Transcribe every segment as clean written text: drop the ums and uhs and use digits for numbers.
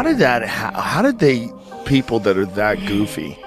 How did they people that are that goofy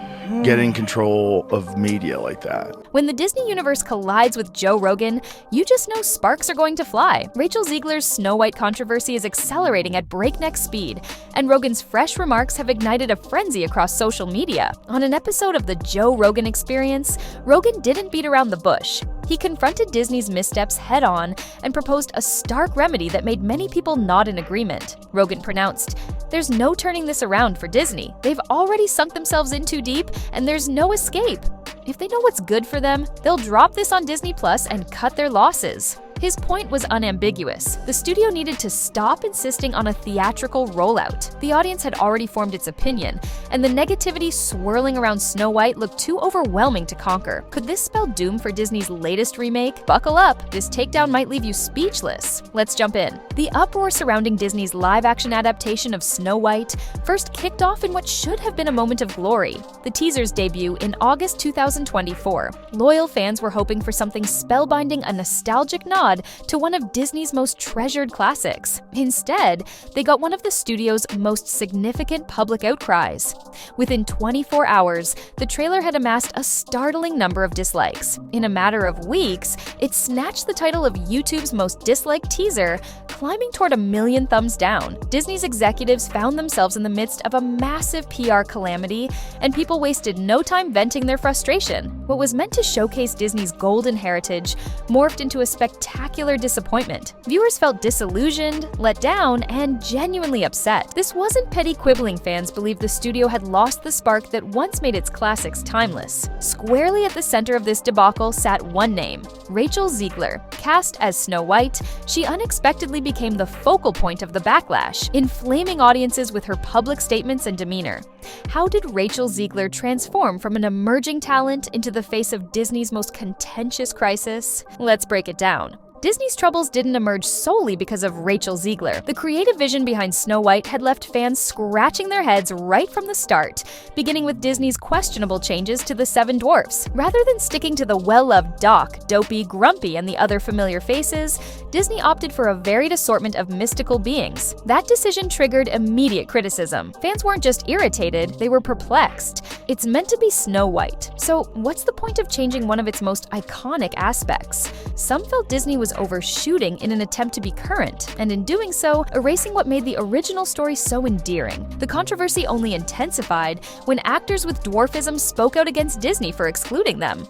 get in control of media like that? When the Disney universe collides with Joe Rogan, you just know sparks are going to fly. Rachel Ziegler's Snow White controversy is accelerating at breakneck speed, and Rogan's fresh remarks have ignited a frenzy across social media. On an episode of the Joe Rogan Experience, Rogan didn't beat around the bush. He confronted Disney's missteps head-on and proposed a stark remedy that made many people nod in agreement. Rogan pronounced, "There's no turning this around for Disney. They've already sunk themselves in too deep, and there's no escape. If they know what's good for them, they'll drop this on Disney Plus and cut their losses." His point was unambiguous. The studio needed to stop insisting on a theatrical rollout. The audience had already formed its opinion, and the negativity swirling around Snow White looked too overwhelming to conquer. Could this spell doom for Disney's latest remake? Buckle up, this takedown might leave you speechless. Let's jump in. The uproar surrounding Disney's live-action adaptation of Snow White first kicked off in what should have been a moment of glory. The teaser's debut in August 2024. Loyal fans were hoping for something spellbinding, a nostalgic nod to one of Disney's most treasured classics. Instead, they got one of the studio's most significant public outcries. Within 24 hours, the trailer had amassed a startling number of dislikes. In a matter of weeks, it snatched the title of YouTube's most disliked teaser, climbing toward 1 million thumbs down. Disney's executives found themselves in the midst of a massive PR calamity, and people wasted no time venting their frustration. What was meant to showcase Disney's golden heritage morphed into a spectacular disappointment. Viewers felt disillusioned, let down, and genuinely upset. This wasn't petty quibbling. Fans believed the studio had lost the spark that once made its classics timeless. Squarely at the center of this debacle sat one name, Rachel Ziegler. Cast as Snow White, she unexpectedly became the focal point of the backlash, inflaming audiences with her public statements and demeanor. How did Rachel Ziegler transform from an emerging talent into the face of Disney's most contentious crisis? Let's break it down. Disney's troubles didn't emerge solely because of Rachel Ziegler. The creative vision behind Snow White had left fans scratching their heads right from the start, beginning with Disney's questionable changes to the 7 dwarfs. Rather than sticking to the well-loved Doc, Dopey, Grumpy, and the other familiar faces, Disney opted for a varied assortment of mystical beings. That decision triggered immediate criticism. Fans weren't just irritated, they were perplexed. It's meant to be Snow White, so what's the point of changing one of its most iconic aspects? Some felt Disney was overshooting in an attempt to be current, and in doing so, erasing what made the original story so endearing. The controversy only intensified when actors with dwarfism spoke out against Disney for excluding them.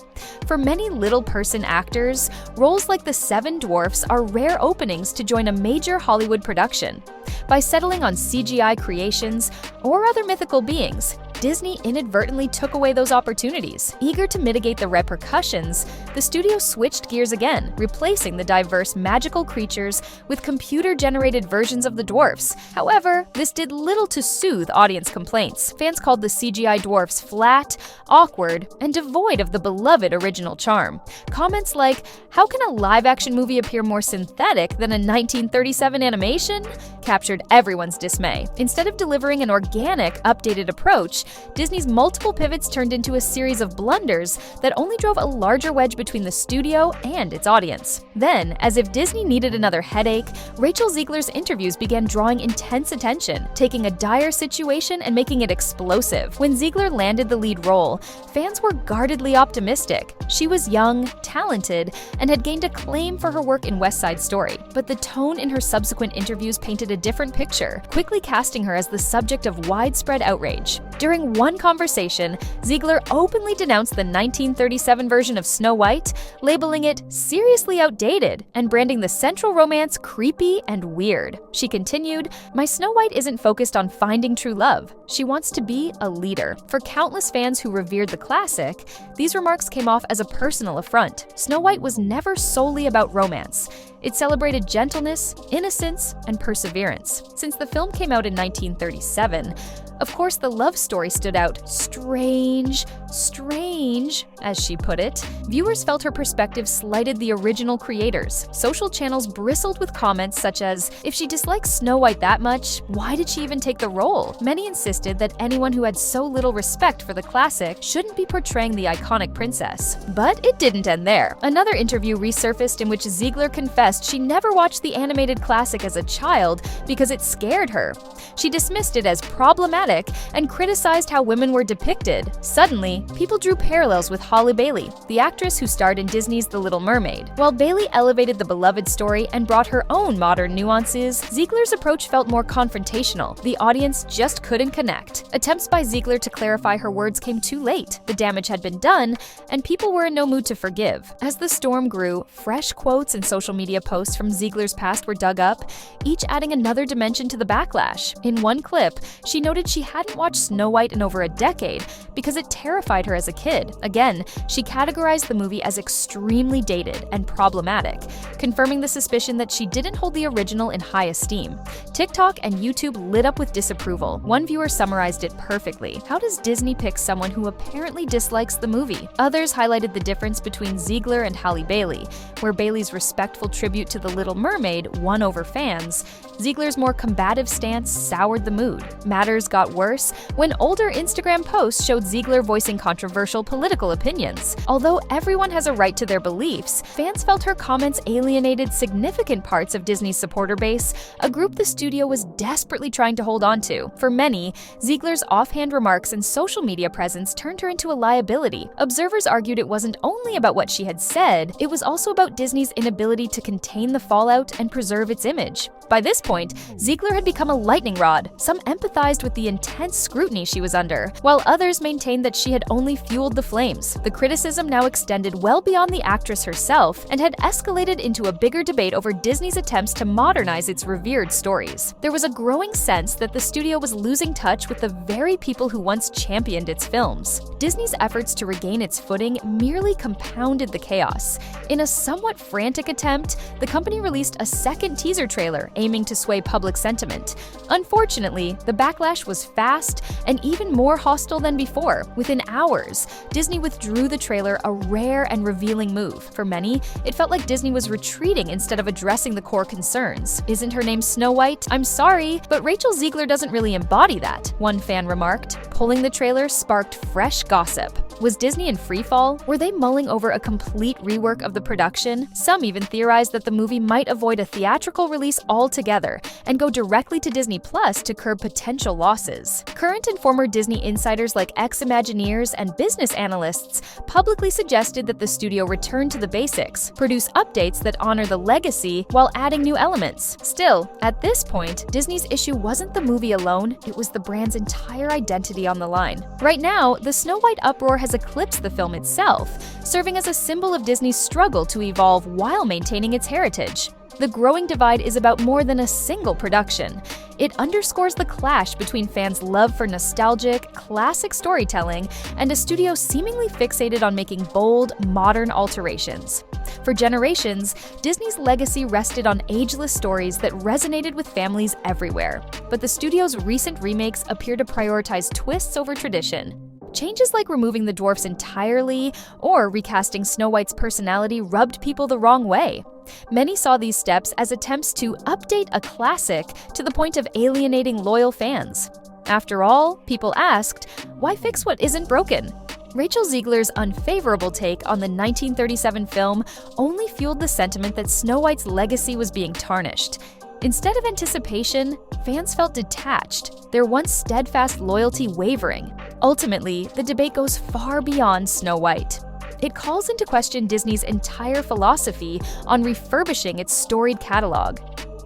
For many little-person actors, roles like the 7 dwarfs are rare openings to join a major Hollywood production. By settling on CGI creations or other mythical beings, Disney inadvertently took away those opportunities. Eager to mitigate the repercussions, the studio switched gears again, replacing the diverse magical creatures with computer-generated versions of the dwarfs. However, this did little to soothe audience complaints. Fans called the CGI dwarfs flat, awkward, and devoid of the beloved original charm. Comments like, "How can a live-action movie appear more synthetic than a 1937 animation?" captured everyone's dismay. Instead of delivering an organic, updated approach, Disney's multiple pivots turned into a series of blunders that only drove a larger wedge between the studio and its audience. Then, as if Disney needed another headache, Rachel Ziegler's interviews began drawing intense attention, taking a dire situation and making it explosive. When Ziegler landed the lead role, fans were guardedly optimistic. She was young, talented, and had gained acclaim for her work in West Side Story. But the tone in her subsequent interviews painted a different picture, quickly casting her as the subject of widespread outrage. During one conversation, Ziegler openly denounced the 1937 version of Snow White, labeling it seriously outdated and branding the central romance creepy and weird. She continued, "My Snow White isn't focused on finding true love. She wants to be a leader." For countless fans who revered the classic, these remarks came off as a personal affront. Snow White was never solely about romance. It celebrated gentleness, innocence, and perseverance. Since the film came out in 1937, Of course, the love story stood out. Strange, as she put it. Viewers felt her perspective slighted the original creators. Social channels bristled with comments such as, if she dislikes Snow White that much, why did she even take the role? Many insisted that anyone who had so little respect for the classic shouldn't be portraying the iconic princess. But it didn't end there. Another interview resurfaced in which Ziegler confessed she never watched the animated classic as a child because it scared her. She dismissed it as problematic and criticized how women were depicted. Suddenly, people drew parallels with Halle Bailey, the actress who starred in Disney's The Little Mermaid. While Bailey elevated the beloved story and brought her own modern nuances, Ziegler's approach felt more confrontational. The audience just couldn't connect. Attempts by Ziegler to clarify her words came too late. The damage had been done, and people were in no mood to forgive. As the storm grew, fresh quotes and social media posts from Ziegler's past were dug up, each adding another dimension to the backlash. In one clip, she noted she hadn't watched Snow White in over a decade because it terrified her as a kid. Again, she categorized the movie as extremely dated and problematic, confirming the suspicion that she didn't hold the original in high esteem. TikTok and YouTube lit up with disapproval. One viewer summarized it perfectly. How does Disney pick someone who apparently dislikes the movie? Others highlighted the difference between Ziegler and Halle Bailey, where Bailey's respectful tribute to The Little Mermaid won over fans. Ziegler's more combative stance soured the mood. Matters got worse when older Instagram posts showed Ziegler voicing controversial political opinions. Although everyone has a right to their beliefs, fans felt her comments alienated significant parts of Disney's supporter base, a group the studio was desperately trying to hold on to. For many, Ziegler's offhand remarks and social media presence turned her into a liability. Observers argued it wasn't only about what she had said, it was also about Disney's inability to contain the fallout and preserve its image. By this point, Ziegler had become a lightning rod. Some empathized with the intense scrutiny she was under, while others maintained that she had only fueled the flames. The criticism now extended well beyond the actress herself and had escalated into a bigger debate over Disney's attempts to modernize its revered stories. There was a growing sense that the studio was losing touch with the very people who once championed its films. Disney's efforts to regain its footing merely compounded the chaos. In a somewhat frantic attempt, the company released a second teaser trailer aiming to sway public sentiment. Unfortunately, the backlash was fast and even more hostile than before. Within hours, Disney withdrew the trailer, a rare and revealing move. For many, it felt like Disney was retreating instead of addressing the core concerns. Isn't her name Snow White? I'm sorry, but Rachel Ziegler doesn't really embody that, one fan remarked. Pulling the trailer sparked fresh gossip. Was Disney in freefall? Were they mulling over a complete rework of the production? Some even theorized that the movie might avoid a theatrical release altogether and go directly to Disney Plus to curb potential losses. Current and former Disney insiders like ex-Imagineers and business analysts publicly suggested that the studio return to the basics, produce updates that honor the legacy while adding new elements. Still, at this point, Disney's issue wasn't the movie alone, it was the brand's entire identity on the line. Right now, the Snow White uproar has eclipsed the film itself, serving as a symbol of Disney's struggle to evolve while maintaining its heritage. The growing divide is about more than a single production. It underscores the clash between fans' love for nostalgic, classic storytelling and a studio seemingly fixated on making bold, modern alterations. For generations, Disney's legacy rested on ageless stories that resonated with families everywhere. But the studio's recent remakes appear to prioritize twists over tradition. Changes like removing the dwarfs entirely or recasting Snow White's personality rubbed people the wrong way. Many saw these steps as attempts to update a classic to the point of alienating loyal fans. After all, people asked, why fix what isn't broken? Rachel Ziegler's unfavorable take on the 1937 film only fueled the sentiment that Snow White's legacy was being tarnished. Instead of anticipation, fans felt detached, their once steadfast loyalty wavering. Ultimately, the debate goes far beyond Snow White. It calls into question Disney's entire philosophy on refurbishing its storied catalog.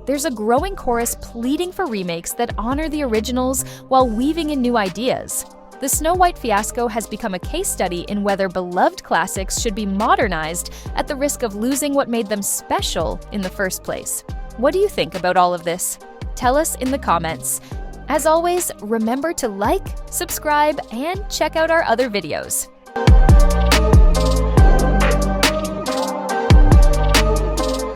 There's a growing chorus pleading for remakes that honor the originals while weaving in new ideas. The Snow White fiasco has become a case study in whether beloved classics should be modernized at the risk of losing what made them special in the first place. What do you think about all of this? Tell us in the comments. As always, remember to like, subscribe, and check out our other videos.